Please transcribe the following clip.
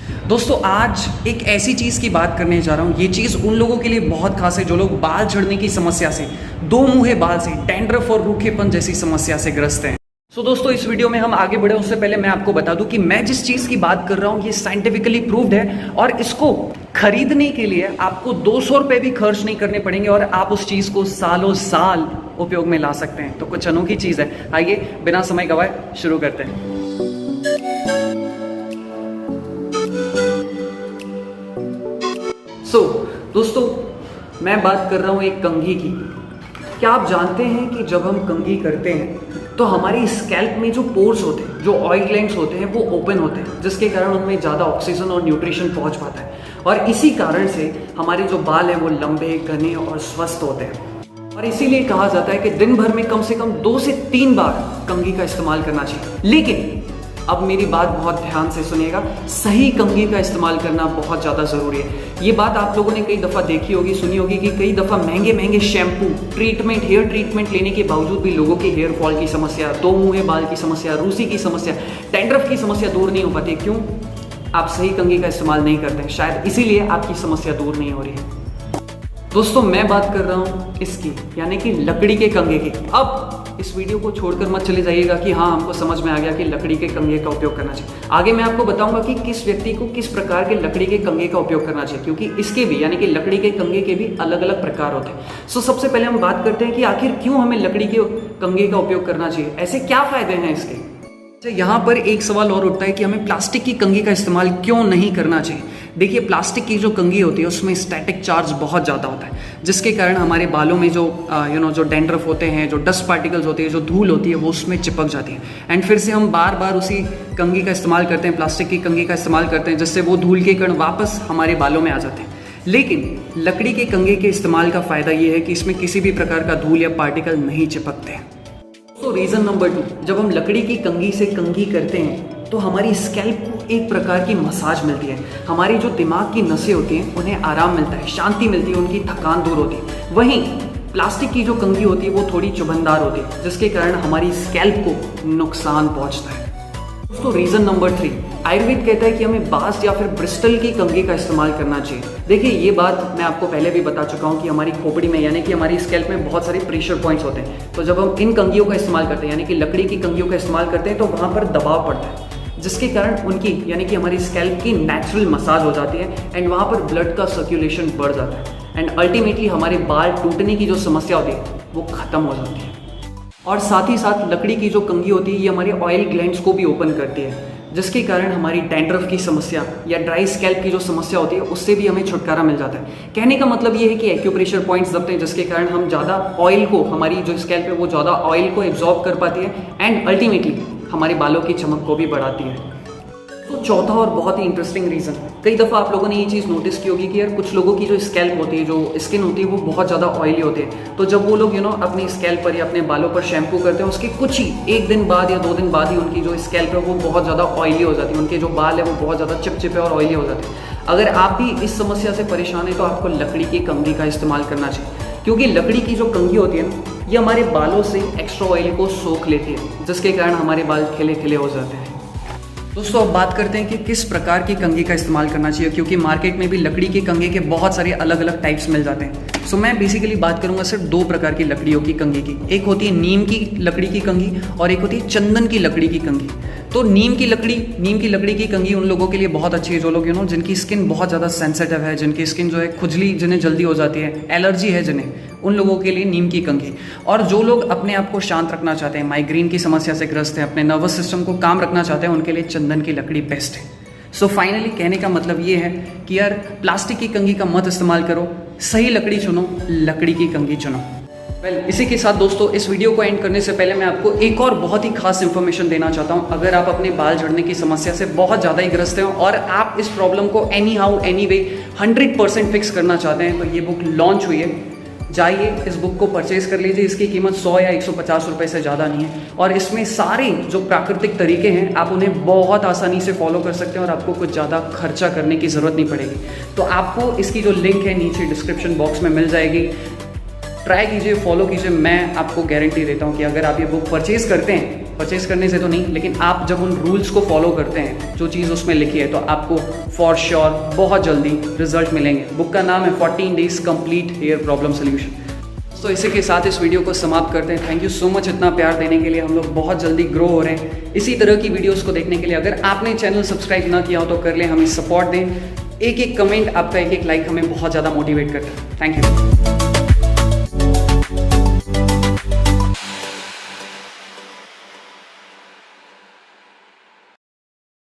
दोस्तों आज एक ऐसी चीज़ की बात करने जा रहा हूँ। ये चीज़ उन लोगों के लिए बहुत खास है जो लोग बाल झड़ने की समस्या से, दो मुंहे बाल से, डैंड्रफ और रूखेपन जैसी समस्या से ग्रस्त हैं। दोस्तों इस वीडियो में हम आगे बढ़े उससे पहले मैं आपको बता दूं कि मैं जिस चीज़ की बात कर रहा हूँ ये साइंटिफिकली प्रूव्ड है और इसको खरीदने के लिए आपको 200 रुपये भी खर्च नहीं करने पड़ेंगे और आप उस चीज़ को सालों साल उपयोग में ला सकते हैं। तो कुछ अनोखी चीज़ है। आइए बिना समय गवाए शुरू करते हैं। दोस्तों मैं बात कर रहा हूँ एक कंघी की। क्या आप जानते हैं कि जब हम कंघी करते हैं तो हमारी स्कैल्प में जो पोर्स होते हैं, जो ऑयल ग्लैंड्स होते हैं, वो ओपन होते हैं, जिसके कारण उनमें ज़्यादा ऑक्सीजन और न्यूट्रिशन पहुंच पाता है और इसी कारण से हमारे जो बाल हैं वो लंबे, घने और स्वस्थ होते हैं। और इसीलिए कहा जाता है कि दिन भर में कम से कम 2 से 3 बार कंघी का इस्तेमाल करना चाहिए। लेकिन अब मेरी बात बहुत ध्यान से सुनिएगा, सही कंघी का इस्तेमाल करना बहुत ज़्यादा ज़रूरी है। ये बात आप लोगों ने कई दफ़ा देखी होगी, सुनी होगी कि कई दफ़ा महंगे महंगे शैम्पू, ट्रीटमेंट, हेयर ट्रीटमेंट लेने के बावजूद भी लोगों के हेयर फॉल की समस्या, दो मुंहे बाल की समस्या, रूसी की समस्या, डैंड्रफ की समस्या दूर नहीं हो पाती। क्यों? आप सही कंघी का इस्तेमाल नहीं करते हैं, शायद इसीलिए आपकी समस्या दूर नहीं हो रही है। दोस्तों मैं बात कर रहा हूँ इसकी, यानी कि लकड़ी के कंघे की। अब इस वीडियो को छोड़कर मत चले जाइएगा कि हाँ हमको समझ में आ गया कि लकड़ी के कंघे का उपयोग करना चाहिए। आगे मैं आपको बताऊंगा कि किस व्यक्ति को किस प्रकार के लकड़ी के कंघे का उपयोग करना चाहिए, क्योंकि इसके भी यानी कि लकड़ी के कंघे के भी अलग अलग प्रकार होते हैं। सबसे पहले हम बात करते हैं कि आखिर क्यों हमें लकड़ी के कंघे का उपयोग करना चाहिए, ऐसे क्या फायदे हैं इसके। यहाँ पर एक सवाल और उठता है कि हमें प्लास्टिक की कंघी का इस्तेमाल क्यों नहीं करना चाहिए। देखिए प्लास्टिक की जो कंघी होती है उसमें स्टैटिक चार्ज बहुत ज़्यादा होता है, जिसके कारण हमारे बालों में जो जो डैंड्रफ होते हैं, जो डस्ट पार्टिकल्स होती है, जो धूल होती है, वो उसमें चिपक जाती है। एंड फिर से हम बार बार उसी कंघी का इस्तेमाल करते हैं, प्लास्टिक की कंघी का इस्तेमाल करते हैं, जिससे वो धूल के कण वापस हमारे बालों में आ जाते हैं। लेकिन लकड़ी के कंघे के इस्तेमाल का फ़ायदा ये है कि इसमें किसी भी प्रकार का धूल या पार्टिकल नहीं चिपकते हैं। तो रीज़न नंबर 2, जब हम लकड़ी की कंघी से कंघी करते हैं तो हमारी स्कैल्प को एक प्रकार की मसाज मिलती है। हमारी जो दिमाग की नसें होती हैं उन्हें आराम मिलता है, शांति मिलती है, उनकी थकान दूर होती है। वहीं प्लास्टिक की जो कंघी होती है वो थोड़ी चुभनदार होती है, जिसके कारण हमारी स्कैल्प को नुकसान पहुंचता है। दोस्तों रीज़न नंबर 3, आयुर्वेद कहता है कि हमें बास्ट या फिर ब्रिस्टल की कंघी का इस्तेमाल करना चाहिए। देखिए ये बात मैं आपको पहले भी बता चुका हूँ कि हमारी खोपड़ी में यानी कि हमारी स्कैल्प में बहुत सारे प्रेशर पॉइंट्स होते हैं। तो जब हम इन कंघियों का इस्तेमाल करते हैं यानी कि लकड़ी की कंघियों का इस्तेमाल करते हैं तो वहाँ पर दबाव पड़ता है, जिसके कारण उनकी यानी कि हमारी स्कैल्प की नेचुरल मसाज हो जाती है एंड वहाँ पर ब्लड का सर्कुलेशन बढ़ जाता है एंड अल्टीमेटली हमारे बाल टूटने की जो समस्या होती है वो ख़त्म हो जाती है। और साथ ही साथ लकड़ी की जो कंघी होती है ये हमारे ऑयल ग्लैंड्स को भी ओपन करती है, जिसके कारण हमारी डैंड्रफ की समस्या या ड्राई स्कैल्प की जो समस्या होती है उससे भी हमें छुटकारा मिल जाता है। कहने का मतलब ये है कि एक्यूप्रेशर पॉइंट्स दबते हैं, जिसके कारण हम ज़्यादा ऑयल को, हमारी जो स्कैल्प है वो ज़्यादा ऑयल को एब्जॉर्ब कर पाती है एंड अल्टीमेटली हमारे बालों की चमक को भी बढ़ाती है। तो चौथा और बहुत ही इंटरेस्टिंग रीज़न, कई दफ़ा आप लोगों ने ये चीज़ नोटिस की होगी कि यार कुछ लोगों की जो स्कैल्प होती है, जो स्किन होती है, वो बहुत ज़्यादा ऑयली होती है। तो जब वो लोग अपनी स्कैल्प पर या अपने बालों पर शैम्पू करते हैं उसके कुछ ही 1 दिन बाद या 2 दिन बाद ही उनकी जो स्कैल्प है वो बहुत ज़्यादा ऑयली हो जाती है, उनके जो बाल है वो बहुत ज़्यादा चिपचिपे और ऑयली हो जाते हैं। अगर आप भी इस समस्या से परेशान है तो आपको लकड़ी की कंघी का इस्तेमाल करना चाहिए, क्योंकि लकड़ी की जो कंघी होती है ना ये हमारे बालों से एक्स्ट्रा ऑयल को सोख लेती है, जिसके कारण हमारे बाल खिले खिले हो जाते हैं। दोस्तों अब बात करते हैं कि किस प्रकार की कंघी का इस्तेमाल करना चाहिए, क्योंकि मार्केट में भी लकड़ी के कंघे के बहुत सारे अलग अलग टाइप्स मिल जाते हैं। मैं बेसिकली बात करूंगा सिर्फ 2 प्रकार की लकड़ियों की कंघी की। एक होती है नीम की लकड़ी की कंघी और एक होती है चंदन की लकड़ी की कंघी। तो नीम की लकड़ी की कंघी उन लोगों के लिए बहुत अच्छी है जो लोग जिनकी स्किन बहुत ज़्यादा सेंसिटिव है, जिनकी स्किन जो है खुजली जिन्हें जल्दी हो जाती है, एलर्जी है जिन्हें, उन लोगों के लिए नीम की कंघी। और जो लोग अपने आप को शांत रखना चाहते हैं, माइग्रेन की समस्या से ग्रस्त हैं, अपने नर्वस सिस्टम को काम रखना चाहते हैं, उनके लिए चंदन की लकड़ी बेस्ट है। फाइनली कहने का मतलब ये है कि यार प्लास्टिक की कंघी का मत इस्तेमाल करो, सही लकड़ी चुनो, लकड़ी की कंघी चुनो। इसी के साथ दोस्तों इस वीडियो को एंड करने से पहले मैं आपको एक और बहुत ही खास इन्फॉर्मेशन देना चाहता हूँ। अगर आप अपने बाल झड़ने की समस्या से बहुत ज़्यादा ही ग्रस्त हैं और आप इस प्रॉब्लम को any how any way 100% fix करना चाहते हैं तो ये बुक लॉन्च हुई है, जाइए इस बुक को परचेज कर लीजिए। इसकी कीमत 100 या 150 रुपये से ज़्यादा नहीं है और इसमें सारे जो प्राकृतिक तरीके हैं आप उन्हें बहुत आसानी से फॉलो कर सकते हैं और आपको कुछ ज़्यादा खर्चा करने की ज़रूरत नहीं पड़ेगी। तो आपको इसकी जो लिंक है नीचे डिस्क्रिप्शन बॉक्स में मिल जाएगी, ट्राई कीजिए, फॉलो कीजिए। मैं आपको गारंटी देता हूँ कि अगर आप ये बुक परचेज़ करते हैं परचेस करने से तो नहीं, लेकिन आप जब उन रूल्स को फॉलो करते हैं, जो चीज़ उसमें लिखी है, तो आपको फॉर श्योर बहुत जल्दी रिजल्ट मिलेंगे। बुक का नाम है 14 Days Complete hair problem solution. तो इसी के साथ इस वीडियो को समाप्त करते हैं। थैंक यू सो मच इतना प्यार देने के लिए। हम लोग बहुत जल्दी ग्रो हो रहे हैं। इसी तरह की वीडियोस को देखने के लिए अगर आपने चैनल सब्सक्राइब ना किया हो तो कर लें, हमें सपोर्ट दें। एक एक कमेंट, आपका एक एक लाइक हमें बहुत ज़्यादा मोटिवेट करता है। Thank you.